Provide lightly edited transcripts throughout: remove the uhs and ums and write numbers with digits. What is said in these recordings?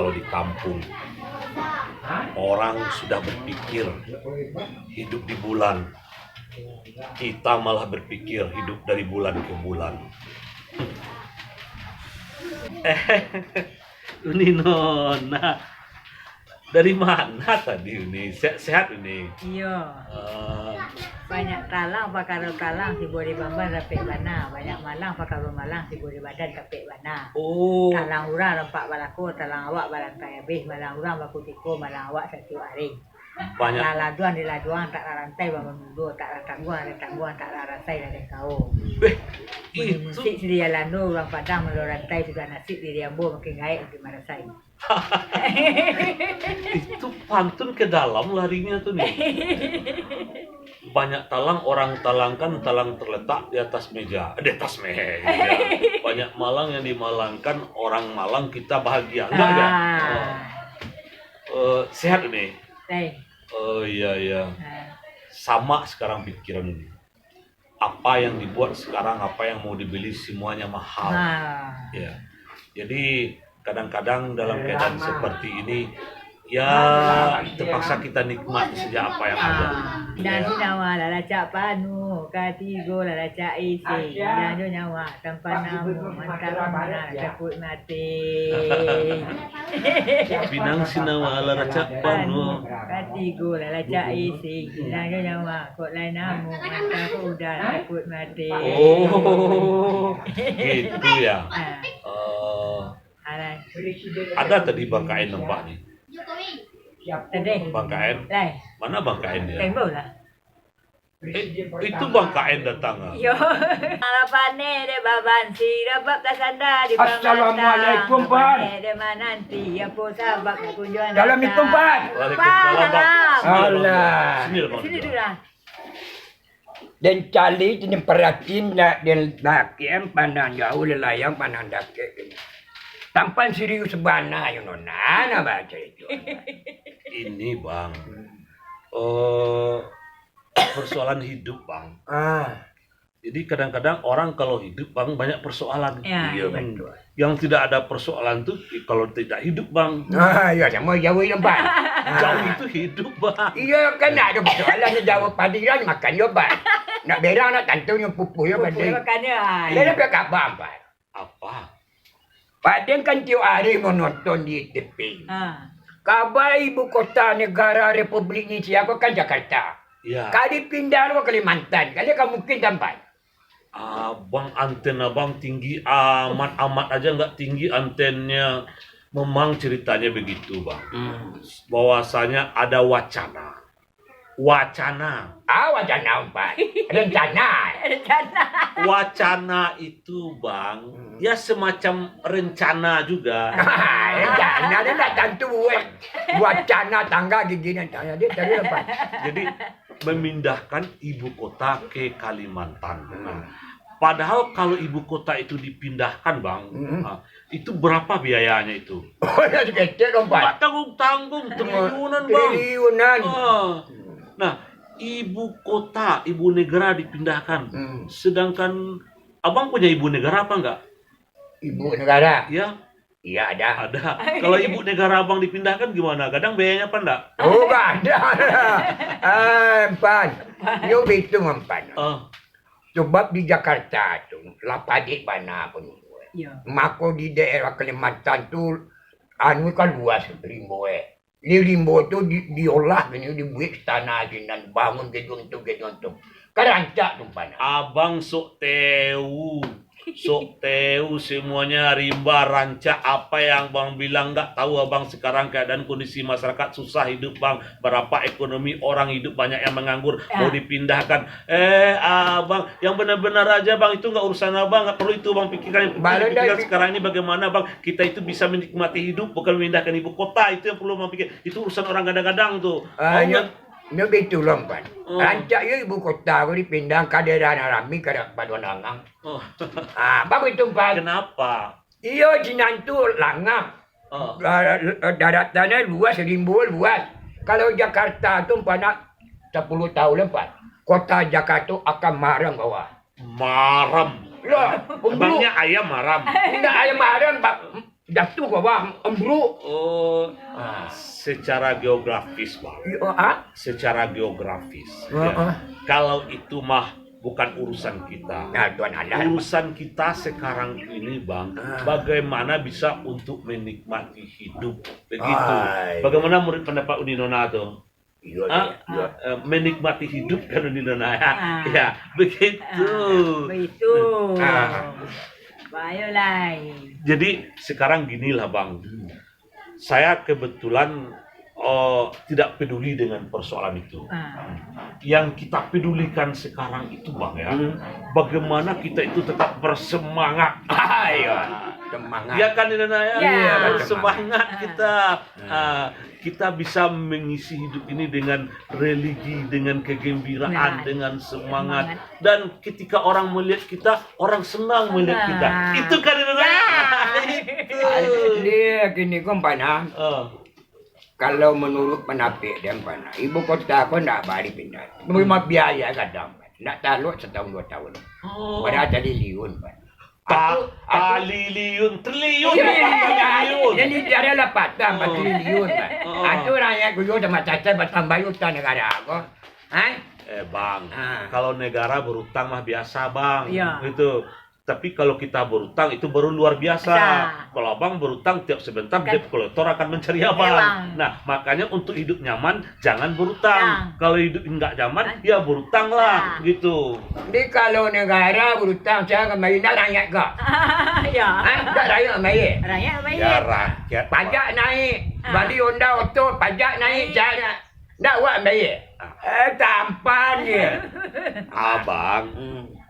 kalau di kampung orang sudah berpikir hidup di bulan, kita malah berpikir hidup dari bulan ke bulan. Ini Nona, dari mana tadi ini? Sehat ini? Iya. Banyak talang pakar talang si boleh bamban rapik bana, banyak malang pakar malang si boleh badan rapik bana. Oh. Talang urang rempak balako, talang awak balantai habis, malang urang baku tiko, malang awak satu hari. Banyak. Laduan di laduan tak rantai bangun dulu, tak tangguan tak rantai dari kau. Itu Musik sedia lando orang Padang melo rantai sudah nasib di Riambo makin gaib di Marasai. itu pantun ke dalam larinya tuh nih. Banyak talang orang talangkan, talang terletak di atas meja. Banyak malang yang dimalangkan, orang Malang kita bahagia. Enggak ada. Sehat ini. Oh iya. Sama sekarang pikiran ini. Apa yang dibuat sekarang, apa yang mau dibeli semuanya mahal. Ya. Jadi kadang-kadang dalam keadaan seperti ini ya terpaksa kita nikmati saja apa yang ada. Dan nyawa lalacak panu, katigo lalacak isi, dan nyawa tanpa namu, mantap mana takut mati. Pinang sinawa lalacak panu, katigo lalacak isi, dan nyawa kok lain namu, mantap udah takut mati. Oh, gitu ya. Ada tadi Bang Kain nampak nih. Bang Kain? Mana Bang Kain ya? Itu Bang Kain datang. Yo, alapane de baban si rabak kasanda di bangsa. Assalamualaikum Pak. De mananti ya po sabak kunjuan. Assalamualaikum Pak. Waalaikumsalam Bang. Allah. Sini Bang. Sini dulu lah. Dan cali jenis perhatiin dan lakian pandang jauh lelayang pandang dake. Tampan serius sebana yang nona baca itu. Ini Bang. Persoalan hidup Bang. Jadi kadang-kadang orang kalau hidup Bang banyak persoalan. Iya betul. Yang tidak ada persoalan tuh kalau tidak hidup Bang. Ya sama jauh yang Bang. Jauh itu hidup Bang. Iya kan ada persoalan jauh padiran makan yo Bang. Nak berang nak tantunya pupu ya Bang. Makannya. Dia apa kabar Bang? Apa? Padahal kan tiap hari menonton di TV. Kabar ibu kota negara Republik Indonesia kan Jakarta. Ya. Kali pindah ke Kalimantan, kali kamu mungkin tempat. Abang anten abang tinggi amat aja nggak tinggi antennya. Memang ceritanya begitu Bang. Bahwasanya ada wacana. Wacana Pak. Rencana. Wacana itu Bang, ya semacam rencana juga. Rencana dia nak tentu wacana tangga gigi tanya dia tadi apa? Jadi memindahkan ibu kota ke Kalimantan. Padahal kalau ibu kota itu dipindahkan Bang, itu berapa biayanya itu? Oh ya sekecil dong Pak. Tanggung triliunan Bang. Triliunan. Nah, ibu kota, ibu negara dipindahkan. Sedangkan abang punya ibu negara apa enggak? Ibu negara? Ya. Iya ada. Ada. Kalau ibu negara abang dipindahkan gimana? Kadang biayanya apa enggak? Oh enggak ada. Empan. Yo itu empan. Coba di Jakarta tuh, lapadik mana pun. Mako di daerah Kalimantan tuh, anu kan luas rimbo Limbo itu diolah gini, dibuat tanah dan bangun gedung itu. Kerancak tumpana. Abang sok tahu semuanya rimba rancak apa yang Bang bilang nggak tahu abang sekarang keadaan kondisi masyarakat susah hidup Bang, berapa ekonomi orang hidup banyak yang menganggur mau dipindahkan. Abang yang benar-benar aja Bang itu nggak urusan abang, nggak perlu itu Bang pikirkan. Pikirkan sekarang ini bagaimana Bang kita itu bisa menikmati hidup bukan memindahkan ibu kota, itu yang perlu Bang pikir. Itu urusan orang kadang-kadang tuh. Ini betul lompat. Rancak ya ibu kota aku dipindah ke daerah Narami ke Paduan Langang. Bagus itu Pak. Kenapa? Iya jinan tu Langang. Daratannya luas, rimbo luas. Kalau Jakarta tu pada 10 tahun lepas, kota Jakarta akan maram bawah. Maram. Loh, Emangnya ayam maram? Enggak ayam maram Pak. Jatuh ke bang, embruk. Oh, secara geografis bang. Secara geografis. Ya. Kalau itu mah bukan urusan kita. Nah, Tuhan Allah. Urusan kita sekarang ini bang, bagaimana bisa untuk menikmati hidup begitu. Bagaimana menurut pendapat Uni Nona tuh? Menikmati hidup kan Uni Nona ya, ya begitu. Begitu. Baiklah. Jadi sekarang ginilah bang, saya kebetulan tidak peduli dengan persoalan itu. Yang kita pedulikan sekarang itu bang ya, bagaimana kita itu tetap bersemangat. Semangat. Ya kan Nina ya, Ya. bersemangat kita. Kita bisa mengisi hidup ini dengan religi, dengan kegembiraan, Nah, dengan semangat. Dan ketika orang melihat kita, orang senang melihat kita. Itu kan Nina. Itu. Dia gini kau panah. Kalau menurut penapik dia panah, ibu kota aku nak balik pindah. Memang biaya kadang. Nak taluk setahun 2 tahun. Pada triliun pan. Triliun. Jadi dia adalah patah 4 triliun pan. Itu rakyat guyo sama cacat bertambah utang negara aku. Bang, kalau negara berutang mah biasa bang, Iya. gitu. Tapi kalau kita berutang itu baru luar biasa. Kalau abang berutang tiap sebentar, debt collector akan mencari abang. Nah, makanya untuk hidup nyaman jangan berutang. Kalau hidup nggak nyaman, ya berutang lah, gitu. Jadi kalau negara berutang saya kembali nak rakyat kak. Ya. Tak rakyat kembali. Rakyat baik. Ya rakyat. Pajak naik, bali Honda auto pajak naik saya nak buat kembali. Tampan dia.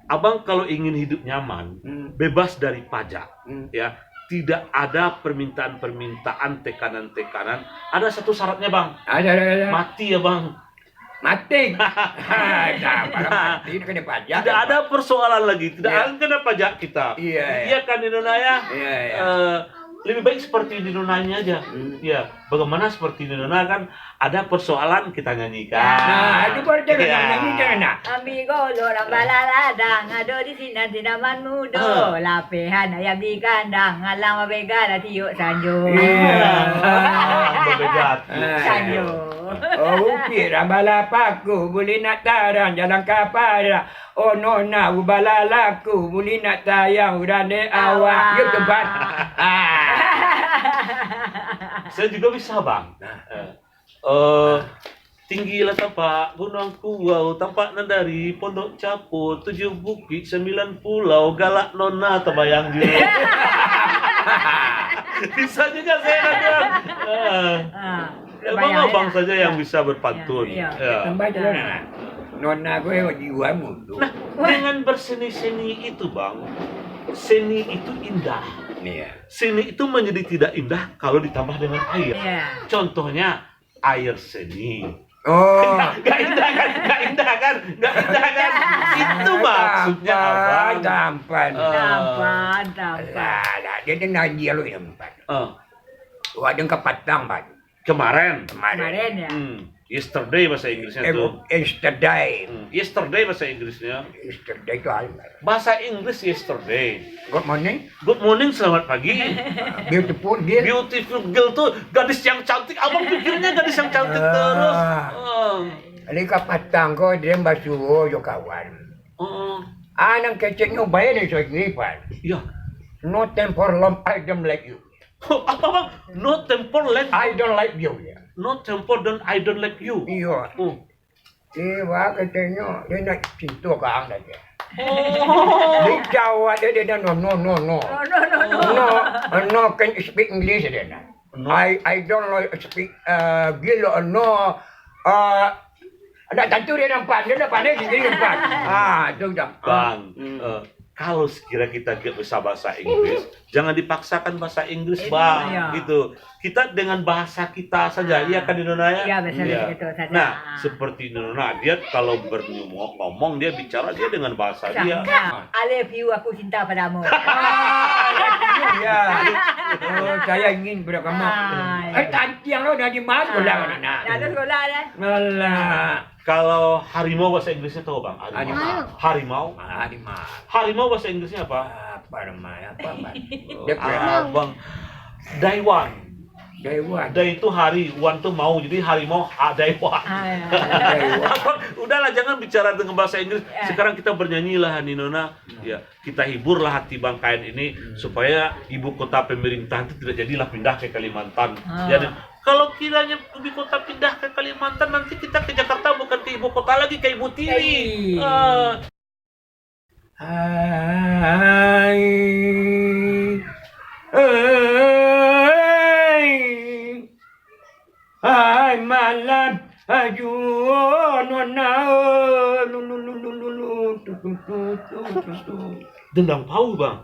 Abang kalau ingin hidup nyaman, bebas dari pajak, ya, tidak ada permintaan-permintaan, tekanan-tekanan. Ada satu syaratnya bang, Ada. mati ya bang. Mati. Mati kena pajak. Tidak ada persoalan lagi, tidak ada kena pajak kita. Iya. Kan di Indonesia. Iya. Lebih baik seperti di Indonesia aja. Ya, bagaimana seperti di Indonesia kan ada persoalan kita nyanyikan. Nah, itu baru jangan nyanyi jangan. Amigo lo rambaladang ado di sinaman mudo lapehan ayam di kandang alang mabegala tiyo sanjo. Bebegat. Sanjo. Ukir ambalapaku boleh nak tarang jalan kapal. Oh nona ubalalaku boleh nak tayang udane awak. Ya tempat. Saya juga bisa bang. Tinggilah tampak gunung kuau, tampaknya dari pondok caput, 7 bukit, 9 pulau, galak nona terbayang juga. Bisa juga saya kan. Emang abang saja yang bisa berpantun. Tambah jalan. Nona gue jiwa mutu. Nah, dengan berseni-seni itu bang, seni itu indah. Seni itu menjadi tidak indah kalau ditambah dengan air. Contohnya air seni. Gak indah kan? Itu maksudnya abang. Tampan. Tampan. Dia nyanyi lo yang empat. Wadah kepatang pan. Kemarin ya. Yesterday bahasa Inggrisnya tuh. Yesterday. Yesterday bahasa Inggrisnya. Yesterday itu apa? Bahasa Inggris yesterday. Good morning. Good morning, selamat pagi. Beautiful girl. Beautiful girl tuh gadis yang cantik. Abang pikirnya gadis yang cantik terus. Ini kapatang ko dia basuh yo kawan. Anang keceknya bayar ni so ngripan. Iya. No time for long I don't like you. Apa bang? No temper like I don't like you. no temper dan I don't like you. Iya. Dia keceknya dia nak cinta ke ang dah dia. Dia jawab dia no. No can speak English dia nak. I don't like speak gila no. Ada tentu dia nampak dia dah pandai sendiri nampak. Tu dah. Bang, kalau sekira kita gak bisa bahasa Inggris, jangan dipaksakan bahasa Inggris, bang. Gitu. Kita dengan bahasa kita saja, iya kan di Indonesia? Iya, bahasa itu saja. Nah, seperti di Indonesia, dia kalau ngomong, dia bicara dia dengan bahasa dia. I love you, aku cinta padamu. Ya. Saya ingin beragama. Tanti yang lo dah di mana sekolah mana? Ada sekolah dah. Alah. Kalau harimau bahasa Inggrisnya tahu bang? Harimau. Harimau. Harimau bahasa Inggrisnya apa? Apa namanya? Apa? Bang. Daiwan. Dewan. Dai itu hari, Wan tuh mau, jadi harimau Daiwan. Abang, udahlah jangan bicara dengan bahasa Inggris. Sekarang kita bernyanyilah Ninona. Ya, kita hiburlah hati bangkain ini supaya ibu kota pemerintahan itu tidak jadilah pindah ke Kalimantan. Jadi kalau kiranya ibu kota pindah ke Kalimantan, nanti kita ke Jakarta bukan ke ibu kota lagi, ke Ibu Tiri. Hai, hai malam nona Dendang pau bang.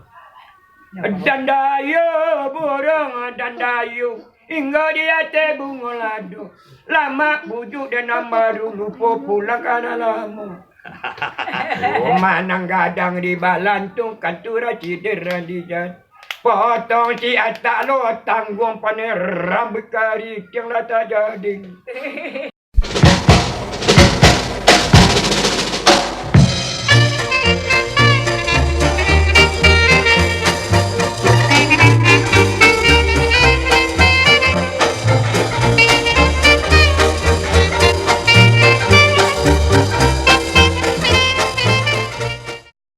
dandayo burung dandayo hingga dia bunga ladu lama bujuk dan nama dulu pulang karena lama. Manang gadang di balantung katura cidera di jat potong si atak lo tanggung paner rambut kari yang lata jadi